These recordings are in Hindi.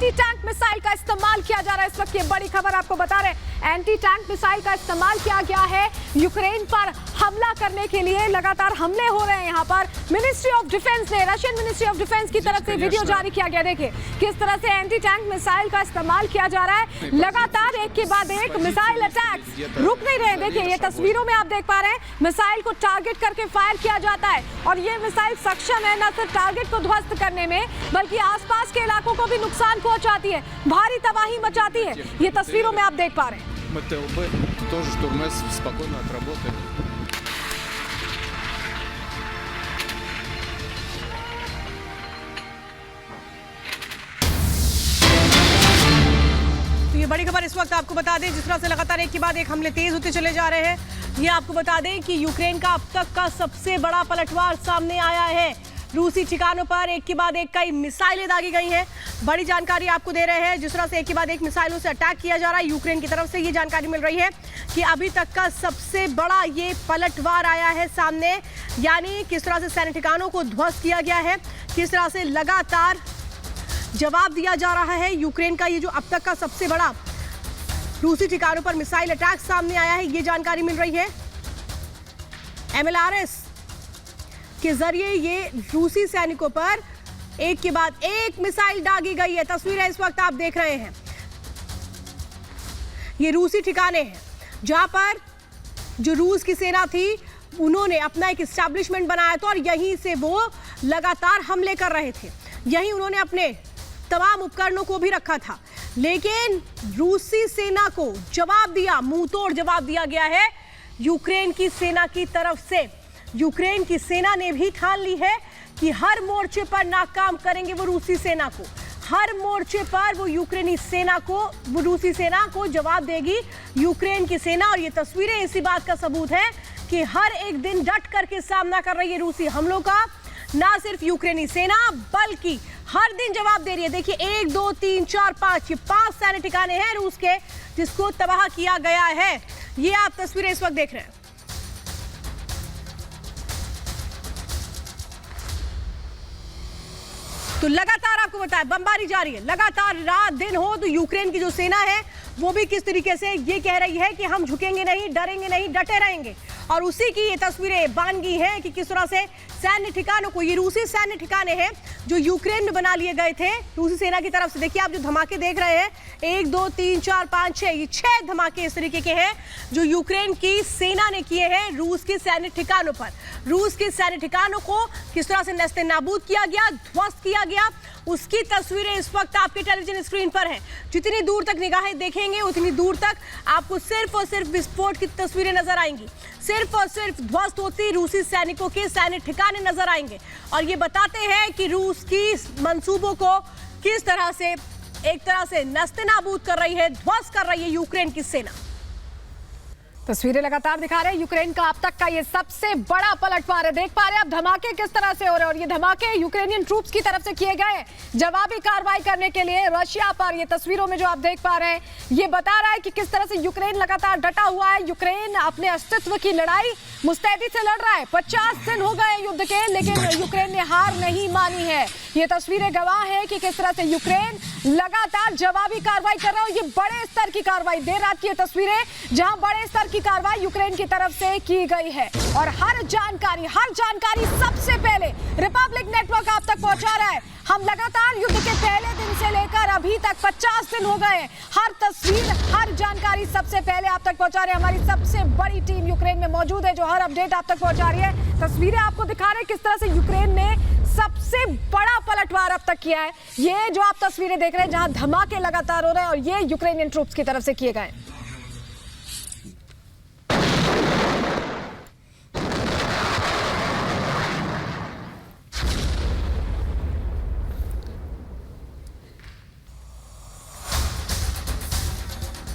एंटी टैंक मिसाइल का इस्तेमाल किया जा रहा है। इस वक्त ये बड़ी खबर आपको बता रहे हैं, एंटी टैंक मिसाइल का इस्तेमाल किया गया है यूक्रेन पर हमला करने के लिए। लगातार हमले हो रहे हैं यहाँ पर। मिनिस्ट्री ऑफ डिफेंस ने, रशियन मिनिस्ट्री ऑफ डिफेंस की तरफ से वीडियो जारी किया गया। देखिए किस तरह से एंटी टैंक मिसाइल का इस्तेमाल किया जा रहा है। लगातार एक के बाद एक मिसाइल अटैक्स रुक नहीं रहे। देखिए ये तस्वीरों में आप देख पा रहे हैं, मिसाइल को टारगेट करके फायर किया जाता है और ये मिसाइल सक्षम है न सिर्फ टारगेट को ध्वस्त करने में बल्कि आसपास के इलाकों को भी नुकसान पहुंचाती है, भारी तबाही मचाती है। ये तस्वीरों में आप देख पा रहे हैं। тоже штурмес спокойно отработали. तो ये बड़ी खबर इस वक्त आपको बता दें, जिस तरह से लगातार एक के बाद एक हमले तेज होते चले जा रहे हैं। ये आपको बता दें कि यूक्रेन का अब तक का सबसे बड़ा पलटवार सामने आया है। रूसी ठिकानों पर एक के बाद एक कई मिसाइलें दागी गई हैं। बड़ी जानकारी आपको दे रहे हैं, जिस तरह से एक के बाद एक मिसाइलों से अटैक किया जा रहा है यूक्रेन की तरफ से। ये जानकारी मिल रही है कि अभी तक का सबसे बड़ा ये पलटवार आया है सामने, यानी किस तरह से सैन्य ठिकानों को ध्वस्त किया गया है, किस तरह से लगातार जवाब दिया जा रहा है यूक्रेन का। ये जो अब तक का सबसे बड़ा रूसी ठिकानों पर मिसाइल अटैक सामने आया है, ये जानकारी मिल रही है। MLRS के जरिए ये रूसी सैनिकों पर एक के बाद एक मिसाइल दागी गई है। तस्वीरें इस वक्त आप देख रहे हैं, ये रूसी ठिकाने हैं जहां पर जो रूस की सेना थी उन्होंने अपना एक एस्टैब्लिशमेंट बनाया था और यहीं से वो लगातार हमले कर रहे थे। यहीं उन्होंने अपने तमाम उपकरणों को भी रखा था, लेकिन रूसी सेना को जवाब दिया, मुंहतोड़ जवाब दिया गया है यूक्रेन की सेना की तरफ से। यूक्रेन की सेना ने भी ठान ली है कि हर मोर्चे पर नाकाम करेंगे वो रूसी सेना को। हर मोर्चे पर वो यूक्रेनी सेना को, वो रूसी सेना को जवाब देगी यूक्रेन की सेना। और ये तस्वीरें इसी बात का सबूत है कि हर एक दिन डट करके सामना कर रही है रूसी हमलों का। ना सिर्फ यूक्रेनी सेना बल्कि हर दिन जवाब दे रही है। देखिए 1 2 3 4 5 ये 5 सैन्य ठिकाने हैं रूस के जिसको तबाह किया गया है। ये आप तस्वीरें इस वक्त देख रहे हैं। तो लगातार आपको बताया बमबारी जारी है, लगातार रात दिन हो। तो यूक्रेन की जो सेना है वो भी किस तरीके से ये कह रही है कि हम झुकेंगे नहीं, डरेंगे नहीं, डटे रहेंगे। और उसी की ये तस्वीरें बानगी हैं कि किस तरह से सैन्य ठिकानों को, ये रूसी सैन्य ठिकाने हैं जो यूक्रेन में बना लिए गए थे रूसी सेना की तरफ से। देखिए आप जो धमाके देख रहे हैं, 1 2 3 4 5 6 ये 6 धमाके इस तरीके के हैं जो यूक्रेन की सेना ने किए हैं रूस के सैन्य ठिकानों पर। रूस के सैन्य ठिकानों को किस तरह से नेस्ते नाबूद किया गया, ध्वस्त किया गया, उसकी तस्वीरें इस वक्त आपके टेलीविजन स्क्रीन पर हैं। जितनी दूर तक निगाहें देखेंगे उतनी दूर तक आपको सिर्फ और सिर्फ विस्फोट की तस्वीरें नजर आएंगी, सिर्फ और सिर्फ ध्वस्त होती रूसी सैनिकों के सैन्य ठिकाने नजर आएंगे। और ये बताते हैं कि रूस की मंसूबों को किस तरह से एक तरह से नस्तेनाबूद कर रही है, ध्वस्त कर रही है यूक्रेन की सेना। तस्वीरें लगातार दिखा रहे हैं यूक्रेन का अब तक का ये सबसे बड़ा पलटवार है। देख पा रहे हैं अब धमाके किस तरह से हो रहे हैं और ये धमाके यूक्रेनियन ट्रूप्स की तरफ से किए गए जवाबी कार्रवाई करने के लिए रशिया पर। ये तस्वीरों में जो आप देख पा रहे हैं ये बता रहा है कि किस तरह से यूक्रेन लगातार डटा हुआ है। यूक्रेन अपने अस्तित्व की लड़ाई मुस्तैदी से लड़ रहा है। 50 दिन हो गए युद्ध के, लेकिन यूक्रेन ने हार नहीं मानी है। ये तस्वीरें गवाह है कि किस तरह से यूक्रेन लगातार जवाबी कार्रवाई कर रहा है। ये बड़े स्तर की कार्रवाई, देर रात की ये तस्वीरें जहां बड़े स्तर की कार्रवाई यूक्रेन की तरफ से की गई है और हर जानकारी सबसे पहले रिपब्लिक नेटवर्क आप तक पहुंचा रहा है। हम लगातार युद्ध के पहले दिन से लेकर अभी तक 50 दिन हो गए, हर तस्वीर, हर जानकारी सबसे पहले आप तक पहुंचा रहे हैं। हमारी सबसे बड़ी टीम यूक्रेन में मौजूद है जो हर अपडेट आप तक पहुंचा रही है। तस्वीरें आपको दिखा रहे हैं किस तरह से यूक्रेन ने सबसे बड़ा पलटवार अब तक किया है। ये जो आप तस्वीरें देख रहे हैं जहां धमाके लगातार हो रहे हैं और ये यूक्रेनियन ट्रूप्स की तरफ से किए गए।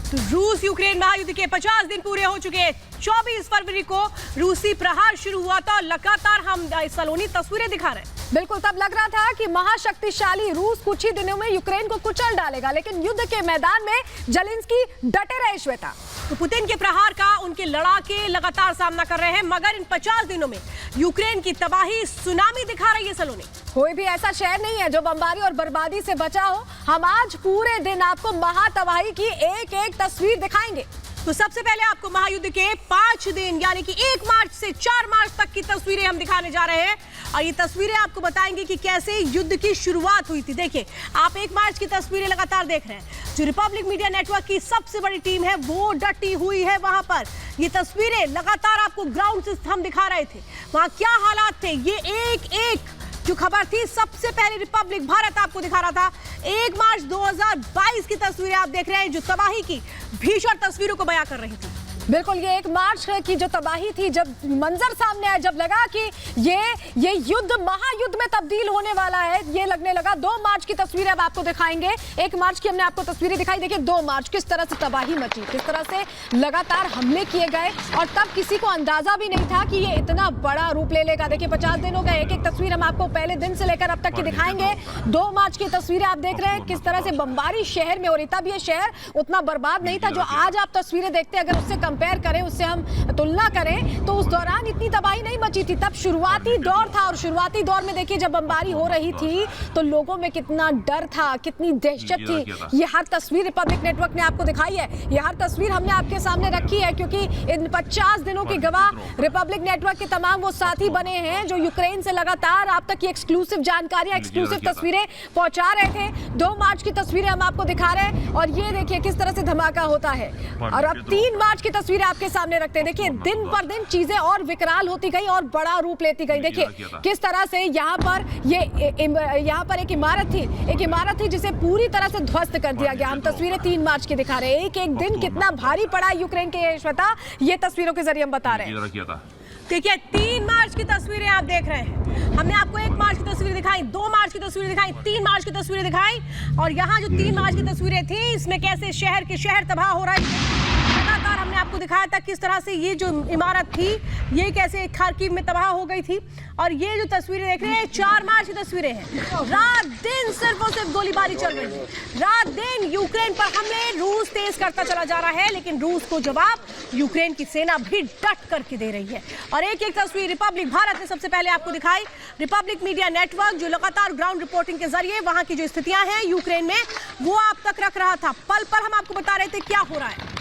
तो रूस यूक्रेन महायुद्ध के 50 दिन पूरे हो चुके हैं। 24 फरवरी को रूसी प्रहार शुरू हुआ था और लगातार हम सलोनी तस्वीरें दिखा रहे हैं। बिल्कुल, तब लग रहा था कि महाशक्तिशाली रूस कुछ ही दिनों में यूक्रेन को कुचल डालेगा, लेकिन युद्ध के मैदान में जेलेंस्की डटे रहे। श्वेता, तो पुतिन के प्रहार का उनके लड़ाके लगातार सामना कर रहे हैं, मगर इन 50 दिनों में यूक्रेन की तबाही सुनामी दिखा रही है सलोनी। कोई भी ऐसा शहर नहीं है जो बमबारी और बर्बादी से बचा हो। हम आज पूरे दिन आपको महातबाही की एक एक तस्वीर दिखाएंगे। तो सबसे पहले आपको महायुद्ध के 5 दिन यानी कि 1 मार्च से 4 मार्च तक की तस्वीरें हम दिखाने जा रहे हैं और ये तस्वीरें आपको बताएंगे कि कैसे युद्ध की शुरुआत हुई थी। देखिए, आप 1 मार्च की तस्वीरें लगातार देख रहे हैं। जो रिपब्लिक मीडिया नेटवर्क की सबसे बड़ी टीम है वो डटी हुई है वहां पर। ये तस्वीरें लगातार आपको ग्राउंड से हम दिखा रहे थे, वहां क्या हालात थे। ये एक एक जो खबर थी सबसे पहले रिपब्लिक भारत आपको दिखा रहा था। 1 मार्च 2022 की तस्वीरें आप देख रहे हैं जो तबाही की भीषण तस्वीरों को बयां कर रही थी। बिल्कुल, ये 1 मार्च की जो तबाही थी, जब मंजर सामने आया, जब लगा कि ये युद्ध महायुद्ध में तब्दील होने वाला है, ये लगने लगा। 2 मार्च की तस्वीरें अब आपको दिखाएंगे। 1 मार्च की हमने आपको तस्वीरें दिखाई। देखिए 2 मार्च किस तरह से तबाही मची, किस तरह से लगातार हमले किए गए और तब किसी को अंदाजा भी नहीं था कि ये इतना बड़ा रूप ले लेगा। देखिए 50 दिनों का एक एक तस्वीर हम आपको पहले दिन से लेकर अब तक की दिखाएंगे। 2 मार्च की तस्वीरें आप देख रहे हैं किस तरह से बमबारी शहर में हो रही। तब ये शहर उतना बर्बाद नहीं था जो आज आप तस्वीरें देखते हैं। अगर उससे कंपेयर करें, उससे हम तुलना करें तो उस दौरान इतनी तबाही नहीं मची थी। तब शुरुआती दौर था और शुरुआती दौर में देखिए जब बमबारी हो रही थी तो लोगों में कितना डर था, कितनी दहशत थी। ये हर तस्वीर रिपब्लिक नेटवर्क ने आपको दिखाई है। ये हर तस्वीर हमने आपके सामने रखी है क्योंकि इन 50 दिनों के गवाह रिपब्लिक नेटवर्क के तमाम वो साथी बने हैं जो यूक्रेन से लगातार आप तक ये एक्सक्लूसिव जानकारियां, एक्सक्लूसिव तस्वीरें पहुंचा रहे थे। 2 मार्च की तस्वीरें हम आपको दिखा रहे हैं और ये देखिए किस तरह से धमाका होता है। और अब 3 मार्च की तस्वीरें आपके सामने रखते हैं। देखिए दिन पर दिन चीजें और विकराल होती गई और बड़ा रूप लेती गई। देखिए किस तरह से यहाँ पर एक इमारत थी जिसे पूरी तरह से ध्वस्त कर दिया गया। हम तस्वीरें 3 मार्च की दिखा रहे हैं। एक एक दिन कितना भारी पड़ा यूक्रेन के श्वेता, ये तस्वीरों के जरिए हम बता रहे हैं। देखिए 3 मार्च की तस्वीरें आप देख रहे हैं। हमने आपको 1 मार्च की तस्वीर दिखाई, 2 मार्च की तस्वीर दिखाई, 3 मार्च की तस्वीरें दिखाई और यहाँ जो 3 मार्च की तस्वीरें थी इसमें कैसे शहर तबाह हो रहा है। लगातार हमने आपको दिखाया था किस तरह से ये जो इमारत थी ये कैसे खार्किव में तबाह हो गई थी। और ये जो तस्वीरें देख रहे हैं 4 मार्च की तस्वीरें हैं। रात दिन सिर्फ और सिर्फ गोलीबारी चल रही है। रात दिन यूक्रेन पर हमले रूस तेज करता चला जा रहा है, लेकिन रूस को जवाब यूक्रेन की सेना भी डट करके दे रही है। और एक एक तस्वीर रिपब्लिक भारत ने सबसे पहले आपको दिखाई। रिपब्लिक मीडिया नेटवर्क जो लगातार ग्राउंड रिपोर्टिंग के जरिए वहां की जो स्थितियां हैं यूक्रेन में वो आप तक रख रहा था। पल पर हम आपको बता रहे थे क्या हो रहा है।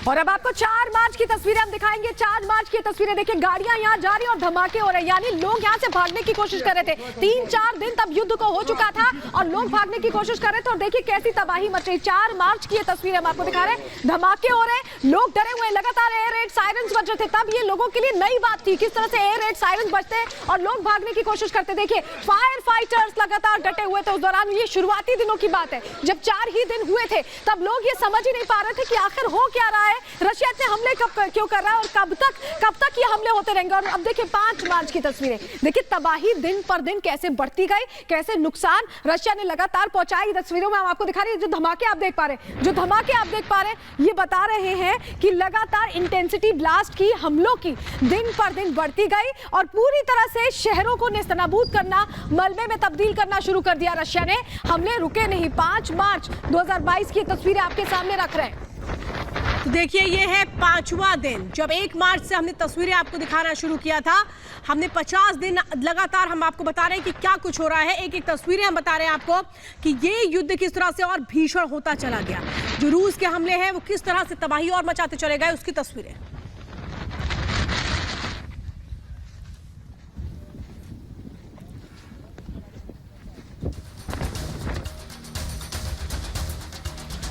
और अब आपको 4 मार्च की तस्वीरें हम दिखाएंगे। 4 मार्च की तस्वीरें देखिए, गाड़ियां यहाँ जा रही और धमाके हो रहे हैं, यानी लोग यहाँ से भागने की कोशिश कर रहे थे। 3-4 दिन तब युद्ध को हो चुका था और लोग भागने की कोशिश कर रहे थे और देखिए कैसी तबाही मच रही। 4 मार्च की ये तस्वीरें हम आपको दिखा रहे हैं। धमाके हो रहे, लोग डरे हुए, लगातार एयर रेड सायरन्स बज रहे थे। तब ये लोगों के लिए नई बात थी किस तरह से एयर रेड सायरन्स बजते और लोग भागने की कोशिश करते। देखिए फायर फाइटर्स लगातार डटे हुए थे उस दौरान। ये शुरुआती दिनों की बात है, जब 4 ही दिन हुए थे। तब लोग ये समझ ही नहीं पा रहे थे कि आखिर हो क्या रहा है, रशिया इतने हमले क्यों कर रहा है और कब तक ये हमले होते रहेंगे। और अब देखिए 5 मार्च की तस्वीरें, देखिए तबाही दिन पर दिन कैसे बढ़ती गई, कैसे नुकसान रशिया ने लगातार पहुंचाई। तस्वीरों में हम आपको दिखा रहे हैं जो धमाके आप देख पा रहे हैं, ये बता रहे हैं कि लगातार इंटेंसिटी ब्लास्ट की, हमलों की दिन पर दिन बढ़ती गई और पूरी तरह से शहरों को नेस्तनाबूद करना, मलबे में तब्दील करना शुरू कर दिया रशिया ने। हमले रुके नहीं। 5 मार्च 2022 की तस्वीरें आपके सामने रख रहे हैं। तो देखिए ये है 5वां दिन। जब 1 मार्च से हमने तस्वीरें आपको दिखाना शुरू किया था, हमने 50 दिन लगातार हम आपको बता रहे हैं कि क्या कुछ हो रहा है। एक एक तस्वीरें हम बता रहे हैं आपको कि ये युद्ध किस तरह से और भीषण होता चला गया। जो रूस के हमले हैं वो किस तरह से तबाही और मचाते चले गए, उसकी तस्वीरें।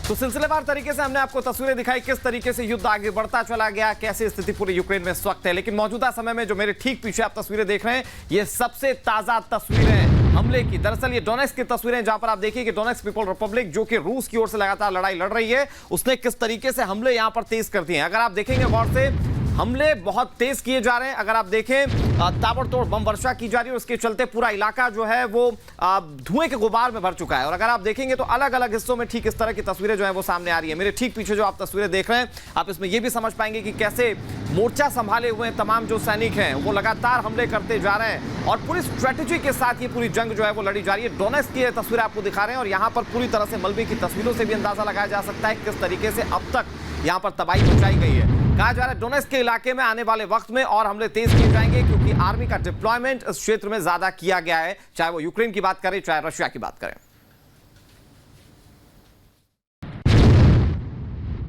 तो सिलसिलेवार तरीके से हमने आपको तस्वीरें दिखाई किस तरीके से युद्ध आगे बढ़ता चला गया, कैसे स्थिति पूरी यूक्रेन में इस वक्त है। लेकिन मौजूदा समय में जो मेरे ठीक पीछे आप तस्वीरें देख रहे हैं, ये सबसे ताजा तस्वीरें हमले की। दरअसल ये डोनेट्स्क की तस्वीरें, जहां पर आप देखिए कि डोनेट्स्क पीपल रिपब्लिक जो कि रूस की ओर से लगातार लड़ाई लड़ रही है, उसने किस तरीके से हमले यहां पर तेज कर दिए हैं। अगर आप देखेंगे गौर से, हमले बहुत तेज किए जा रहे हैं। अगर आप देखें ताबड़तोड़ बम वर्षा की जा रही है और उसके चलते पूरा इलाका जो है वो धुएं के गुबार में भर चुका है। और अगर आप देखेंगे तो अलग अलग हिस्सों में ठीक इस तरह की तस्वीरें जो है वो सामने आ रही है। मेरे ठीक पीछे जो आप तस्वीरें देख रहे हैं, आप इसमें यह भी समझ पाएंगे कि कैसे मोर्चा संभाले हुए तमाम जो सैनिक हैं वो लगातार हमले करते जा रहे हैं और पूरी स्ट्रेटेजी के साथ ये पूरी जंग जो है वो लड़ी जा रही है। डोनेट्स्क की तस्वीरें आपको दिखा रहे हैं और यहाँ पर पूरी तरह से मलबे की तस्वीरों से भी अंदाजा लगाया जा सकता है किस तरीके से अब तक यहाँ पर तबाही मचाई गई है। कहा जा रहा है डोनेट्स्क के इलाके में आने वाले वक्त में और हमले तेज किए जाएंगे क्योंकि आर्मी का डिप्लॉयमेंट इस क्षेत्र में ज्यादा किया गया है, चाहे वो यूक्रेन की बात करें चाहे रशिया की बात करें।